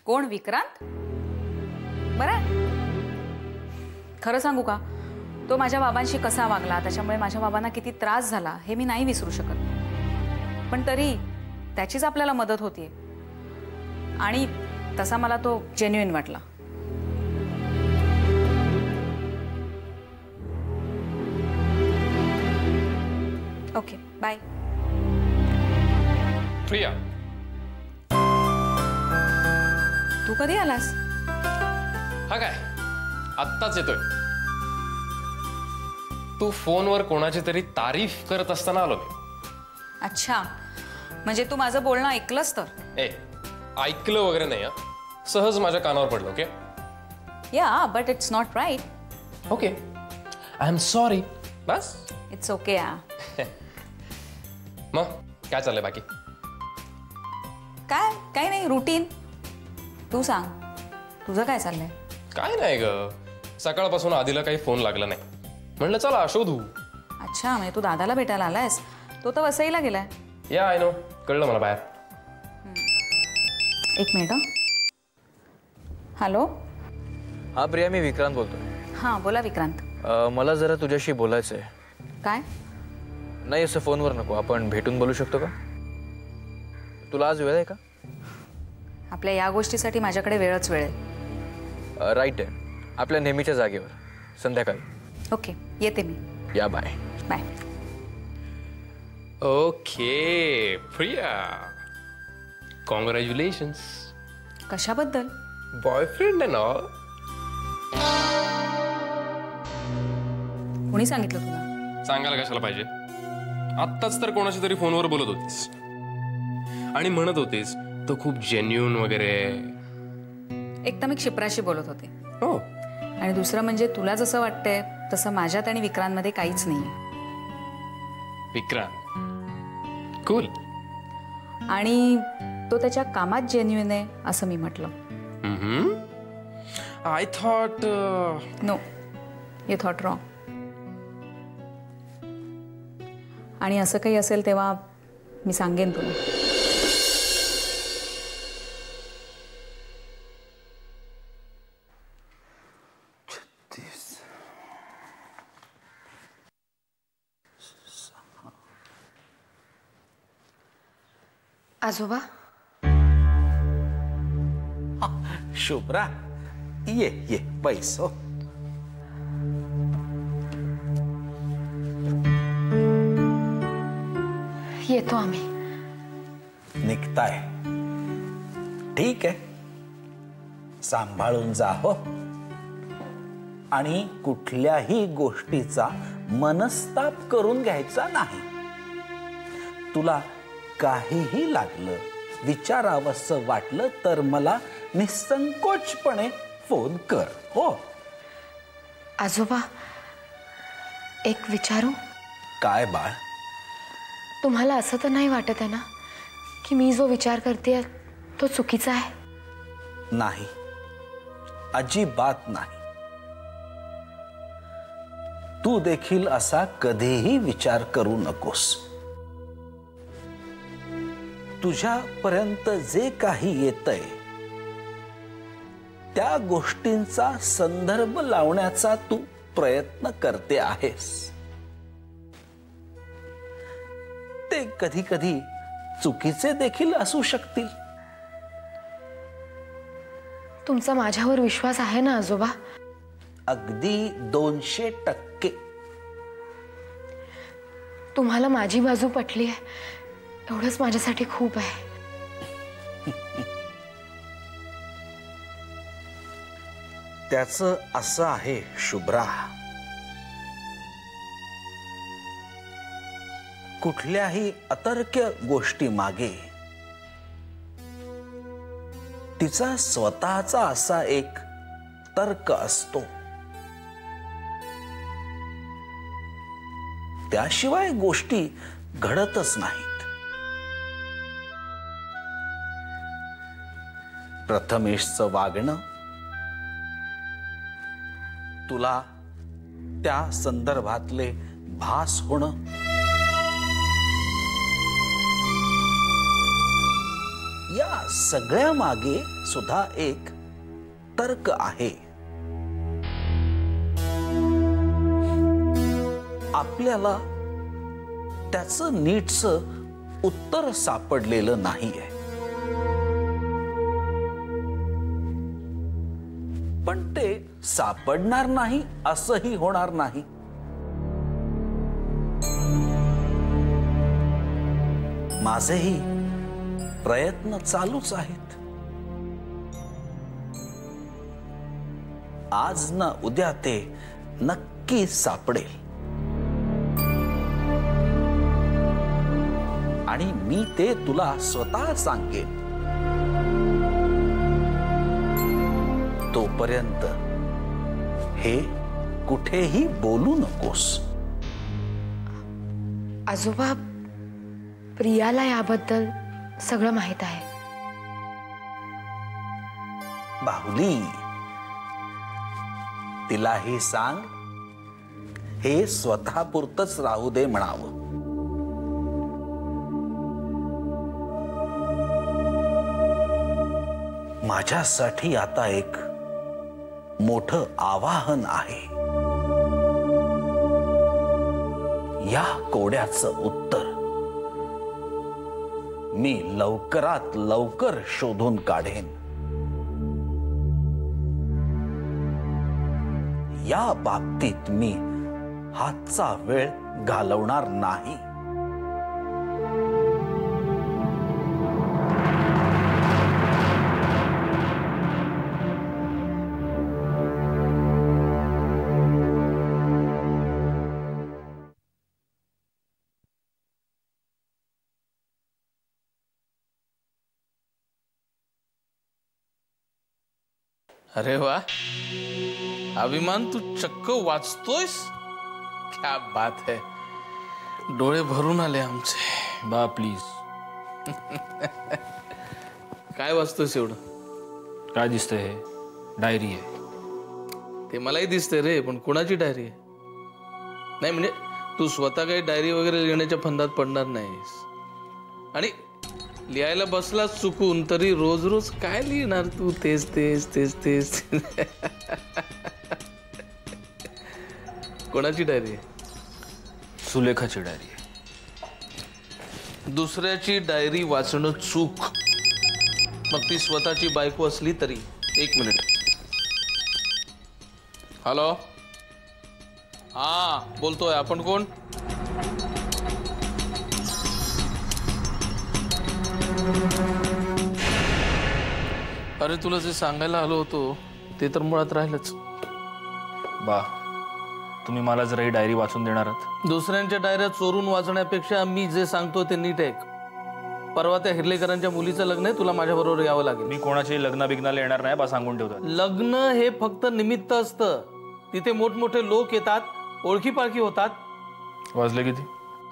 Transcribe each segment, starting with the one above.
कोण? विक्रांत? बरं, खरं सांगू का, तो माझ्या बाबांशी कसा वागला, त्याच्यामुळे माझ्या बाबांना किती त्रास झाला हे मी नाही विसरू शकत. पण तरी त्याचीच आपल्याला मदत होतीये आणि तसा मला तो जेन्युइन वाटला. Okay, bye. प्रिया, तू कधी आलास? हा काय, आत्ताच येतोय. तू फोनवर कोणाची तरी तारीफ करत असताना आलो मी. अच्छा, म्हणजे तू माझं बोलणं ऐकलंस तर? ऐकलं वगैरे नाही, सहज माझ्या कानावर पडलं. Okay, yeah, but it's not right. Okay, I am sorry. बस, इट्स ओके. मग काय चाललंय बाकी? काय काही नाही, रुटीन. तू सांग, तुझं काय चाललंय? काय नाही ग, सकाळपासून आधीला काही फोन लागला नाही, म्हणलं चला शोधू. अच्छा, म्हणजे तू दादाला भेटायला आलायस? तो तर वसईला गेलाय. या, आय नो, कळलं मला बाहेर. एक मिनिट. हॅलो. हा प्रिया, मी विक्रांत बोलतोय. हां, बोला विक्रांत. मला जरा तुझ्याशी बोलायचं आहे. काय? नाही, असं फोनवर नको, आपण भेटून बोलू शकतो का? तुला आज वेळ आहे का? आपल्या या गोष्टीसाठी माझ्याकडे वेळच वेळ आहे. राईट आहे, आपल्या नेहमीच्या जागेवर संध्याकाळी. ओके, येते मी. Yeah, bye. Bye. Okay Priya, congratulations. कशाबद्दल? बॉयफ्रेंड आहे ना? कोणी सांगितलं तुला? सांगायला कशाला पाहिजे, आत्ताच तर कोणाशी तरी फोनवर बोलत होतीस आणि म्हणत होतीस तो खूप जेन्युइन वगैरे. एक तर मी क्षिप्राशी बोलत होते. हो, आणि दुसरं म्हणजे तुला जसं वाटतंय तसं माझ्यात आणि विक्रांतमध्ये काहीच नाहीये. विक्रांत कूल. आणि तो त्याच्या कामात जेन्युइन आहे असं मी म्हटलं. I thought. No, you thought wrong. आणि असं काही असेल तेव्हा मी सांगेन तुला. आजोबा. शुभ्रा, ये ये पैसो. येतो आम्ही. निघताय? ठीक आहे, सांभाळून जा हो. आणि कुठल्याही गोष्टीचा मनस्ताप करून घ्यायचा नाही. तुला काहीही लागलं, विचारावंसं वाटलं तर मला निसंकोचपणे फोन कर हो. आजोबा, एक विचारू? काय बाळ? तुम्हाला असं तर नाही वाटत आहे ना की मी जो विचार करते तो चुकीचा आहे? नाही, अजिबात नाही. तू देखील असा कधीही विचार करू नकोस. तुझ्यापर्यंत जे काही येतंय त्या गोष्टींचा संदर्भ लावण्याचा तू प्रयत्न करते आहेस. ते कधी कधी चुकीचे देखील असू शकतील. तुमचा माझ्यावर विश्वास आहे ना आजोबा? अगदी 200%. तुम्हाला माझी बाजू पटली आहे एवढंच माझ्यासाठी खूप आहे. त्याचं असं आहे शुभ्रा, कुठल्याही अतर्क्य गोष्टी मागे तिचा स्वतःचा असा एक तर्क असतो. त्याशिवाय गोष्टी घडतच नाहीत. प्रथमेशचं वागणं तुला त्या संदर्भातले भास होणं, या सगळ्या मागे सुद्धा एक तर्क आहे. आपल्याला त्याचं नीटचं उत्तर सापडलेलं नाहीये. पण ते सापडणार नाही असंही होणार नाही. माझेही प्रयत्न चालूच आहेत. आज ना उद्या ते नक्की सापडेल. आणि मी ते तुला स्वतः सांगेन. तोपर्यंत हे कुठेही बोलू नकोस. आजोबा, प्रियाला याबद्दल सगळं माहित आहे. बाहुली, तिलाही सांग हे स्वतःपुरतच राहू दे म्हणावं. माझ्यासाठी आता एक मोठं आवाहन आहे. या कोड्याचं उत्तर मी लवकरात लवकर शोधून काढेन. या बाबतीत मी हातचा वेळ घालवणार नाही. अरे वा, अभिमान, तू चक्क वाचतोयस. क्या बात है. डोळे भरून आले आमचे. बा प्लीज. काय वाचतोयस एवढं? काय दिसतंय? हे डायरी आहे. ते मलाही दिसतंय रे, पण कोणाची डायरी आहे? नाही म्हणजे तू स्वतः काही डायरी वगैरे लिहिण्याच्या फंदात पडणार नाहीस. आणि लिहायला बसलाच चुकून तरी रोज रोज काय लिहिणार तू? तेच तेच तेच तेच. कोणाची डायरी आहे? सुलेखाची डायरी आहे. दुसऱ्याची डायरी वाचणं चूक, मग ती स्वतःची बायको असली तरी. एक मिनिट. हॅलो, हा बोलतोय. आपण कोण? अरे तुला जे सांगायला आलो होतो ते तर मुळात राहिलंच. बा, तुम्ही मला जरा ही डायरी वाचून देणार आहात? दुसऱ्यांच्या डायऱ्या चोरून वाचण्यापेक्षा मी जे सांगतो ते नीट ऐक. परवा त्या हिरलेकरांच्या मुलीचं लग्न आहे, तुला माझ्या बरोबर यावं लागेल. मी कोणाची लग्न बिग्नाला येणार नाही बा, सांगून ठेवतात. लग्न हे फक्त निमित्त असतं. तिथे मोठमोठे लोक येतात, ओळखी पाळखी होतात. वाजले किती?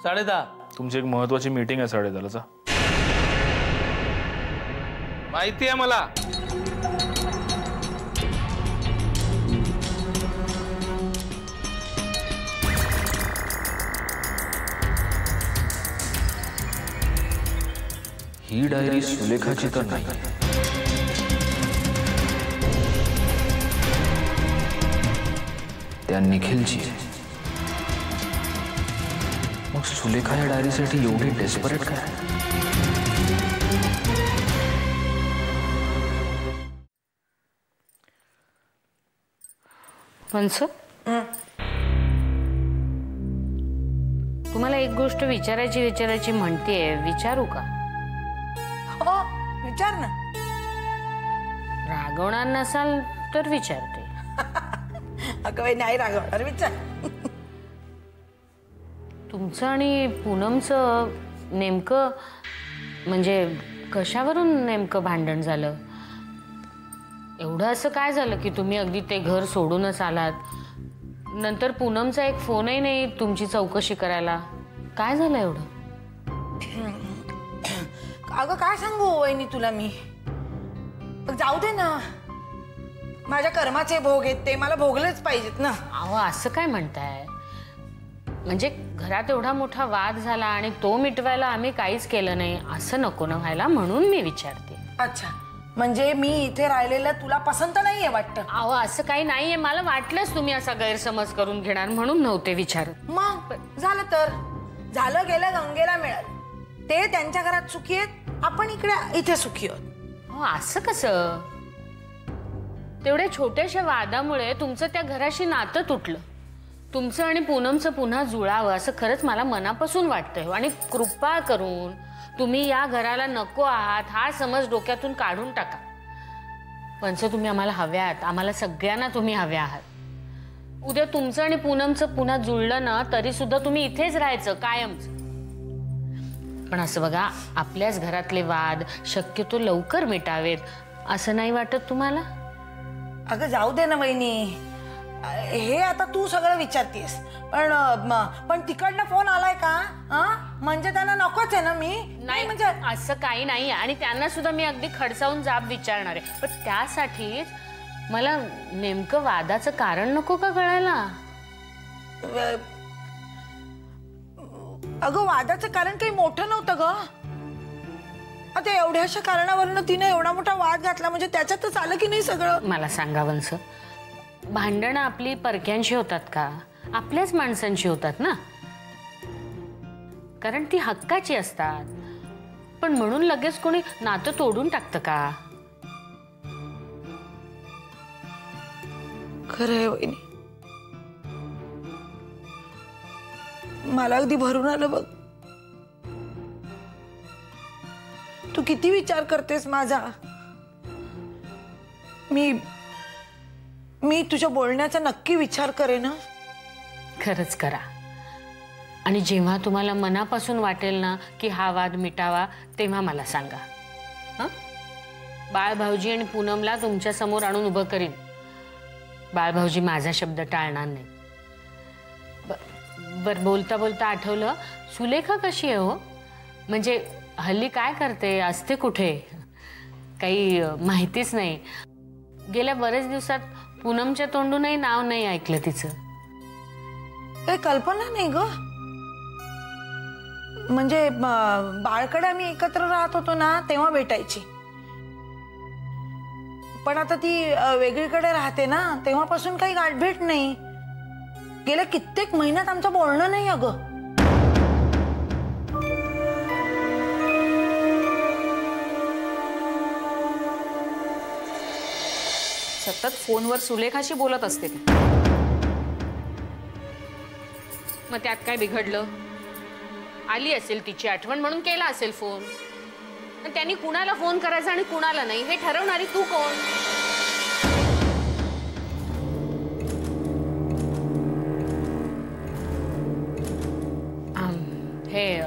10:30. तुमची एक महत्वाची मीटिंग आहे 10:30ला. माहिती आहे मला. ही डायरी सुलेखाची तर नाही. त्या निखिलची. मग सुलेखा या डायरीसाठी एवढी डेस्परेट काय? पंच, तुम्हाला एक गोष्ट विचारायची म्हणतेय, विचारू का? हो, विचार ना. रागवणार नसाल तर विचारते. अगं बाई, नाही रागवणार, विचार. तुमचं आणि पूनमचं नेमकं म्हणजे कशावरून नेमकं भांडण झालं? एवढं असं काय झालं की तुम्ही अगदी ते घर सोडूनच आलात? नंतर पूनमचा एक फोनही नाही तुमची चौकशी करायला. काय झालं एवढं? अगं काय सांगू वहिनी तुला मी. जाऊ दे ना, माझ्या कर्माचे भोग आहेत, ते मला भोगलेच पाहिजेत ना. अहो, असं काय म्हणताय? म्हणजे घरात एवढा मोठा वाद झाला आणि तो मिटवायला आम्ही काहीच केलं नाही, असं नको ना व्हायला, म्हणून मी विचारते. अच्छा, म्हणजे मी इथे राहिलेलं तुला पसंत नाहीये वाटतं? अहो असं काही नाहीये, मला वाटलंच तुम्ही असा गैरसमज करून घेणार म्हणून नव्हते विचारत. मग झालं तर झालं, गेलं गंगेला मिळालं. ते त्यांच्या घरात सुखी आहेत, आपण इथे सुखी आहोत. हो असं कसं? तेवढ्या छोट्याशा वादामुळे तुमचं त्या घराशी नातं तुटलं. तुमचं आणि पूनमचं पुन्हा जुळावं असं खरंच मला मनापासून वाटतंय. आणि कृपा करून तुम्ही या घराला नको आहात हा समज डोक्यातून काढून टाका. पंच तुम्ही आम्हाला हव्या आहात, आम्हाला सगळ्यांना तुम्ही हव्या आहात. उद्या तुमचं आणि पूनमचं पुन्हा जुळलं ना तरी सुद्धा तुम्ही इथेच राहायचं कायमच. पण असं बघा, आपल्याच घरातले वाद शक्यतो लवकर मिटावेत असं नाही वाटत तुम्हाला? अगं जाऊ दे ना वहिनी, हे आता तू सगळं विचारतीयस, पण तिकडनं फोन आलाय का? म्हणजे त्यांना नकोच आहे ना? मी नाही म्हणजे असं काही नाही. आणि त्यांना सुद्धा मी अगदी खडसावून जाब विचारणार आहे, पण त्यासाठीच मला नेमकं वादाचं कारण नको का कळायला? अगं वादाचं कारण काही मोठं नव्हतं ग. आता एवढ्याशा कारणावरून तिने एवढा मोठा वाद घातला म्हणजे त्याच्यातच आलं की नाही सगळं? मला सांगा वंस, भांडणं आपली परक्यांशी होतात का? आपल्याच माणसांशी होतात ना, कारण ती हक्काची असतात. पण म्हणून लगेच कोणी नातं तोडून टाकतं का? खरं आहे वहिनी, मला अगदी भरून आलं बघ. तू किती विचार करतेस माझा. मी तुझ्या बोलण्याचा नक्की विचार करेन. खरंच करा. आणि जेव्हा तुम्हाला मनापासून वाटेल ना की हा वाद मिटावा तेव्हा मला सांगा. हं? बाळभाऊजी आणि पूनमला तुमच्या समोर आणून उभं करीन. बाळभाऊजी माझा शब्द टाळणार नाही. बर बोलता बोलता आठवलं, सुलेखा कशी आहे हो? म्हणजे हल्ली काय करते, असते कुठे? काही माहितीच नाही. गेल्या बरेच दिवसात पूनमच्या तोंडूनही नाव नाही ऐकलं तिचं. काही कल्पना नाही ग. म्हणजे बाळकडे आम्ही एकत्र राहत होतो ना तेव्हा भेटायची, पण आता ती वेगळीकडे राहते ना तेव्हापासून काही गाठभेट नाही. गेल्या कित्येक महिन्यात आमचं बोलणं नाही अगं. सतत फोनवर सुलेखाशी बोलत असते ती. मग त्यात काय बिघडलं? आली असेल तिची आठवण म्हणून केला असेल फोन. त्यांनी कुणाला फोन करायचा आणि कुणाला नाही हे ठरवणारी तू कोण? हे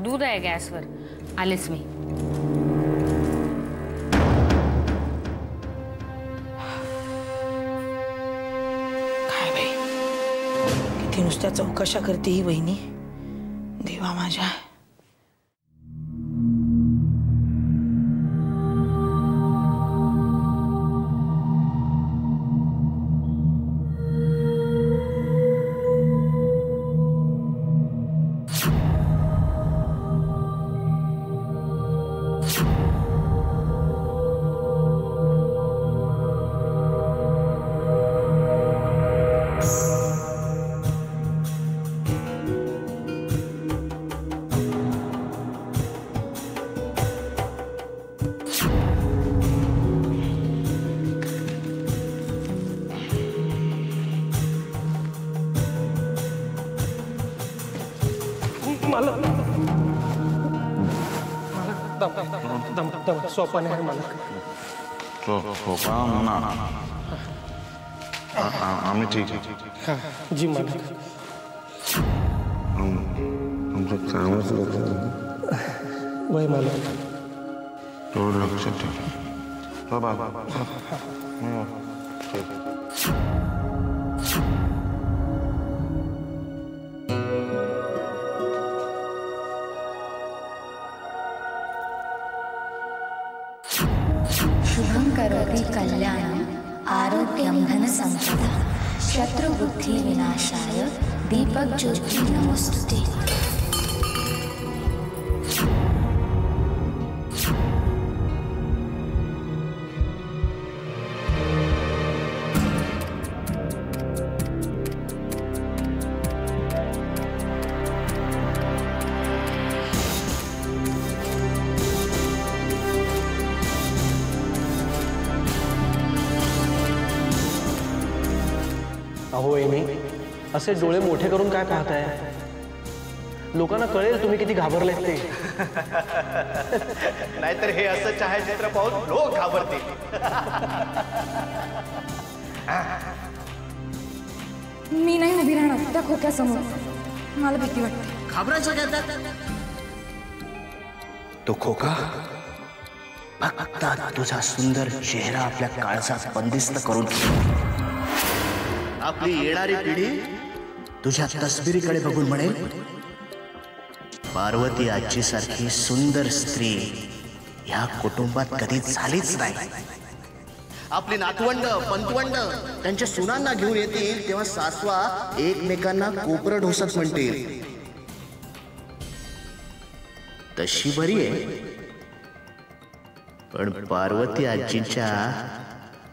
दूध आहे गॅसवर, आलेच मी. काय बाई, किती नुसत्या चौकशा करते ही वहिनी. देवा माझ्या. सोपान आहे मला. आम्ही ठीक आहे जी मला आमचं कामच वय मला एवढं लक्षात ठेव. बाबा शुभं करोति कल्याणं आरोग्यं धनसंपदा शत्रुबुद्धि विनाशाय दीपक ज्योति नमोस्तुते. अहो वहिनी, असे डोळे मोठे करून काय पाहताय? लोकांना कळेल तुम्ही किती घाबरलेत ते. नाहीतर हे असं छायाचित्र पाहून लोक घाबरतील. मी नाही उभी राहणार त्या खोक्यासमोर. मला भीती वाटते. घाबरायचं काय त्यात? तो खोका फक्त तुझा सुंदर चेहरा आपल्या काळजात बंदिस्त करून आपली येणारी पिढी तुझ्या तस्बिरीकडे बघून म्हणेल, पार्वती आजी सारखी सुंदर स्त्री ह्या कुटुंबात कधी झालीच नाही. आपली नातवंड पंतवंड त्यांच्या सुनांना घेऊन येतील तेव्हा सासवा एकमेकांना कोपरं ढोसत म्हणतील, तशी बरी आहे. पण पार्वती आजींच्या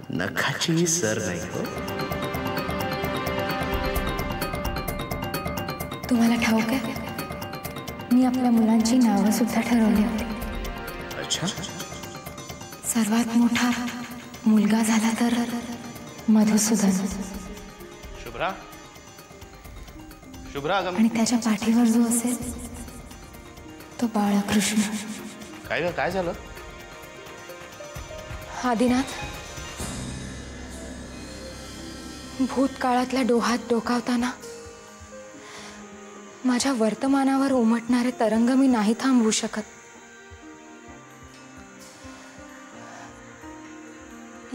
नखाचीही सर नाही हो. तुम्हाला ठाऊक आहे, मी आपल्या मुलांची नावं सुद्धा ठरवली होती. अच्छा. सर्वात मोठा मुलगा झाला तर मधुसूदन, शुभ्रा, शुभ्रा आणि त्याच्या पाठीवर जो असेल तो बाळकृष्ण. काय झालं? आदिनाथ, भूतकाळातल्या डोहात डोकावताना माझ्या वर्तमानावर उमटणारे तरंग मी नाही थांबवू शकत.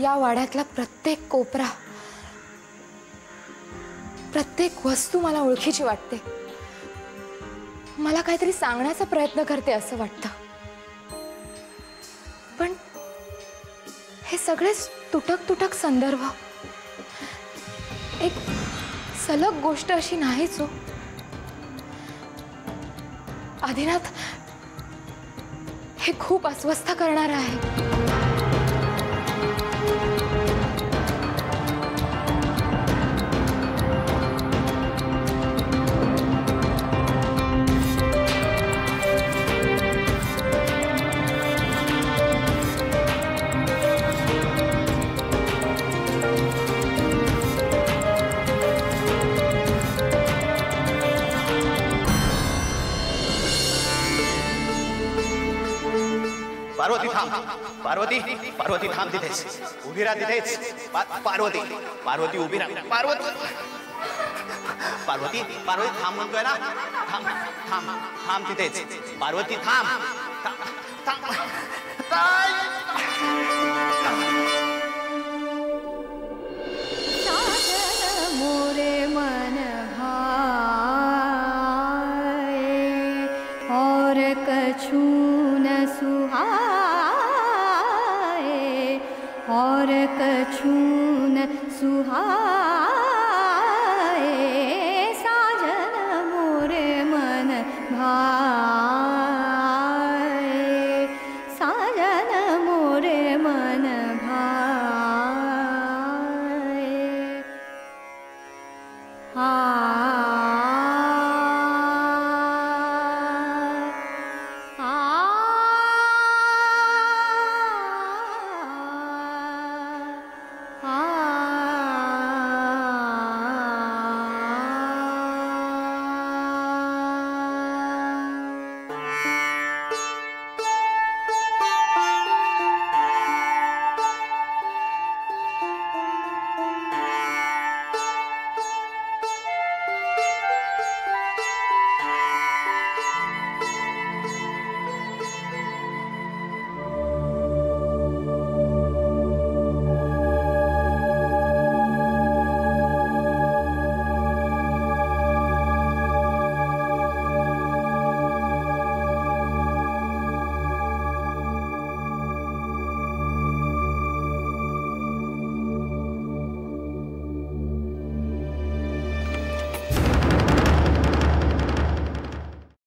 या वाड्यातला प्रत्येक कोपरा, प्रत्येक वस्तू मला ओळखीची वाटते. मला काहीतरी सांगण्याचा प्रयत्न करते असं वाटतं. पण हे सगळेच तुटक तुटक संदर्भ, एक सलग गोष्ट अशी नाहीच हो. आदिनाथ, हे खूप अस्वस्थ करणार आहे. पार्वती थांब. पार्वती, पार्वती थांब तिथेच. उभी राहा तिथेच. पार्वती, पार्वती उभी राहा. पार्वती, पार्वती, पार्वती थांब म्हणतोय ना. थांब थांब थांब तिथेच. पार्वती थांब. मोरे मन और कछु न सुहाए, और कछु न सुहाए.